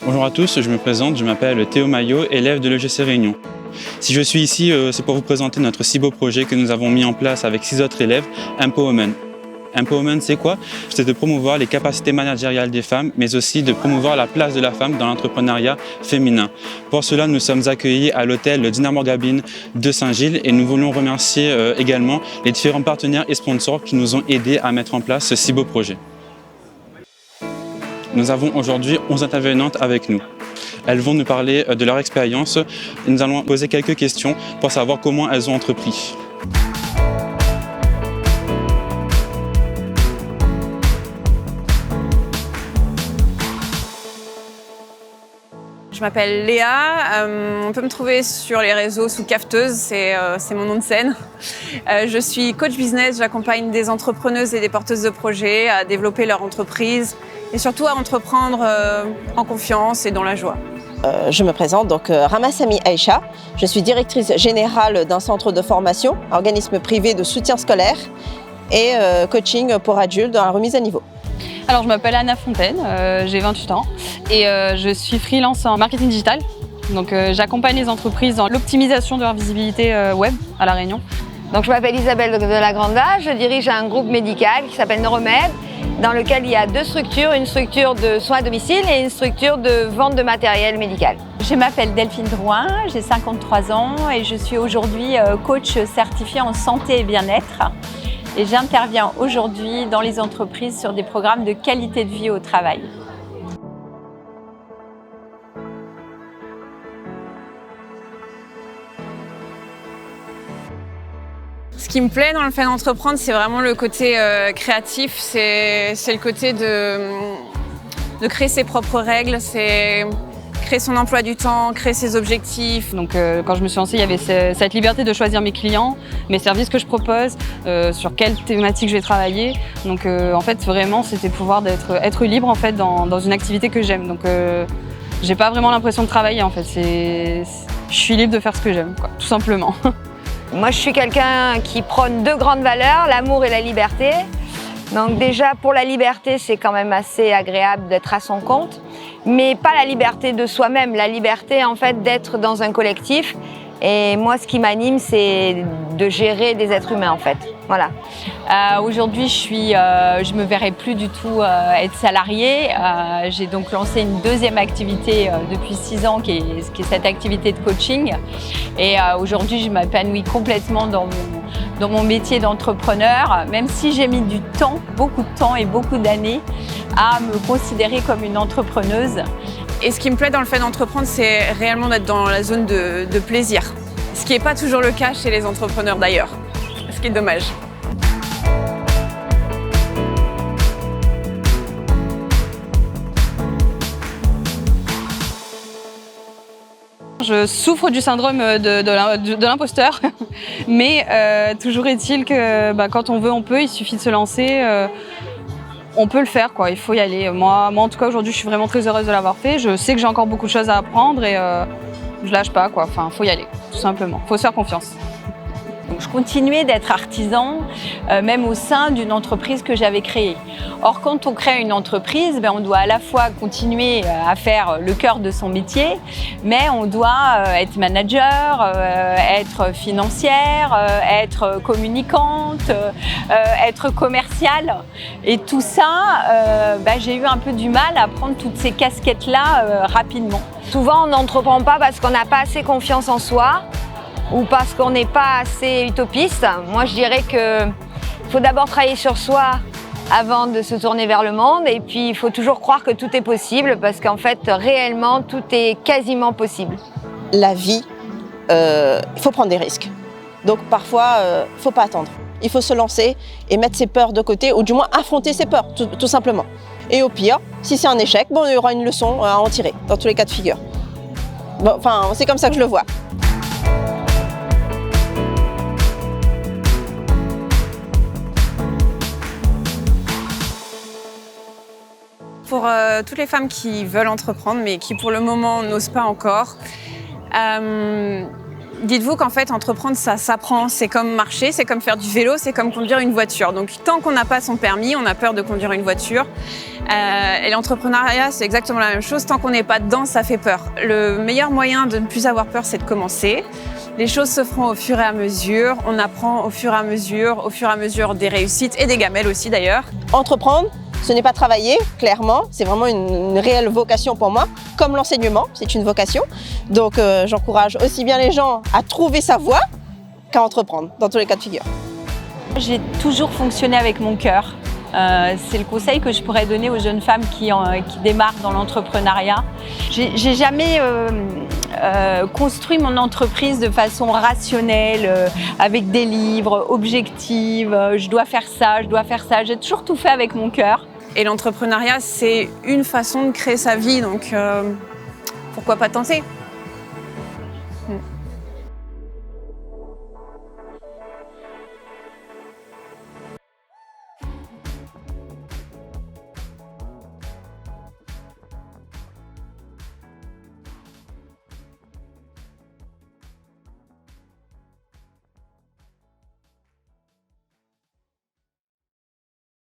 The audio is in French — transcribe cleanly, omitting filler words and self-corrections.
Bonjour à tous, je me présente, je m'appelle Théo Maillot, élève de l'EGC Réunion. Si je suis ici, c'est pour vous présenter notre si beau projet que nous avons mis en place avec 6 autres élèves, Empowerment. Empowerment, c'est quoi? C'est de promouvoir les capacités managériales des femmes, mais aussi de promouvoir la place de la femme dans l'entrepreneuriat féminin. Pour cela, nous sommes accueillis à l'hôtel Dinamorgabine de Saint-Gilles et nous voulons remercier également les différents partenaires et sponsors qui nous ont aidés à mettre en place ce si beau projet. Nous avons aujourd'hui 11 intervenantes avec nous. Elles vont nous parler de leur expérience et nous allons poser quelques questions pour savoir comment elles ont entrepris. Je m'appelle Léa, on peut me trouver sur les réseaux sous Cafeteuse, c'est mon nom de scène. Je suis coach business, j'accompagne des entrepreneuses et des porteuses de projets à développer leur entreprise et surtout à entreprendre en confiance et dans la joie. Je me présente donc Ramassami Aïcha, je suis directrice générale d'un centre de formation, organisme privé de soutien scolaire et coaching pour adultes dans la remise à niveau. Alors je m'appelle Anna Fontaine, j'ai 28 ans et je suis freelance en marketing digital. Donc j'accompagne les entreprises dans l'optimisation de leur visibilité web à La Réunion. Donc je m'appelle Isabelle de la Granda, je dirige un groupe médical qui s'appelle Neuromède, dans lequel il y a 2 structures, une structure de soins à domicile et une structure de vente de matériel médical. Je m'appelle Delphine Drouin, j'ai 53 ans et je suis aujourd'hui coach certifié en santé et bien-être. Et j'interviens aujourd'hui dans les entreprises sur des programmes de qualité de vie au travail. Ce qui me plaît dans le fait d'entreprendre, c'est vraiment le côté créatif, c'est le côté de créer ses propres règles, c'est créer son emploi du temps, créer ses objectifs. Donc quand je me suis lancée, il y avait cette liberté de choisir mes clients, mes services que je propose, sur quelle thématique je vais travailler. Donc en fait vraiment c'était pouvoir être libre en fait dans une activité que j'aime. Donc j'ai pas vraiment l'impression de travailler en fait. Je suis libre de faire ce que j'aime, quoi, tout simplement. Moi je suis quelqu'un qui prône 2 grandes valeurs, l'amour et la liberté. Donc déjà pour la liberté c'est quand même assez agréable d'être à son compte. Mais pas la liberté de soi-même, la liberté en fait d'être dans un collectif. Et moi, ce qui m'anime, c'est de gérer des êtres humains en fait. Voilà. Aujourd'hui, je me verrai plus du tout être salariée. J'ai donc lancé une 2e activité depuis 6 ans, qui est cette activité de coaching. Et aujourd'hui, je m'épanouis complètement dans mon métier d'entrepreneur, même si j'ai mis du temps, beaucoup de temps et beaucoup d'années à me considérer comme une entrepreneuse. Et ce qui me plaît dans le fait d'entreprendre, c'est réellement d'être dans la zone de plaisir. Ce qui n'est pas toujours le cas chez les entrepreneurs d'ailleurs, ce qui est dommage. Je souffre du syndrome de l'imposteur, mais toujours est-il que quand on veut, on peut, il suffit de se lancer. On peut le faire, quoi. Il faut y aller. Moi en tout cas aujourd'hui je suis vraiment très heureuse de l'avoir fait. Je sais que j'ai encore beaucoup de choses à apprendre et je lâche pas, quoi. Enfin, faut y aller, tout simplement. Faut se faire confiance. Donc, je continuais d'être artisan, même au sein d'une entreprise que j'avais créée. Or, quand on crée une entreprise, on doit à la fois continuer à faire le cœur de son métier, mais on doit être manager, être financière, être communicante, être commerciale. Et tout ça, j'ai eu un peu du mal à prendre toutes ces casquettes-là rapidement. Souvent, on n'entreprend pas parce qu'on n'a pas assez confiance en soi ou parce qu'on n'est pas assez utopiste. Moi, je dirais qu'il faut d'abord travailler sur soi avant de se tourner vers le monde. Et puis, il faut toujours croire que tout est possible parce qu'en fait, réellement, tout est quasiment possible. La vie, il faut prendre des risques. Donc parfois, il ne faut pas attendre. Il faut se lancer et mettre ses peurs de côté ou du moins affronter ses peurs, tout simplement. Et au pire, si c'est un échec, il y aura une leçon à en tirer dans tous les cas de figure. C'est comme ça que je le vois. Pour toutes les femmes qui veulent entreprendre mais qui pour le moment n'osent pas encore, Dites-vous qu'en fait, entreprendre, ça s'apprend. C'est comme marcher, c'est comme faire du vélo, c'est comme conduire une voiture. Donc, tant qu'on n'a pas son permis, on a peur de conduire une voiture. Et l'entrepreneuriat, c'est exactement la même chose. Tant qu'on n'est pas dedans, ça fait peur. Le meilleur moyen de ne plus avoir peur, c'est de commencer. Les choses se feront au fur et à mesure. On apprend au fur et à mesure des réussites et des gamelles aussi d'ailleurs. Entreprendre, ce n'est pas travailler, clairement. C'est vraiment une réelle vocation pour moi. Comme l'enseignement, c'est une vocation. Donc j'encourage aussi bien les gens à trouver sa voie qu'à entreprendre, dans tous les cas de figure. J'ai toujours fonctionné avec mon cœur. C'est le conseil que je pourrais donner aux jeunes femmes qui démarrent dans l'entrepreneuriat. J'ai jamais construit mon entreprise de façon rationnelle, avec des livres, objectifs, je dois faire ça, je dois faire ça. J'ai toujours tout fait avec mon cœur. Et l'entrepreneuriat, c'est une façon de créer sa vie, donc pourquoi pas tenter ?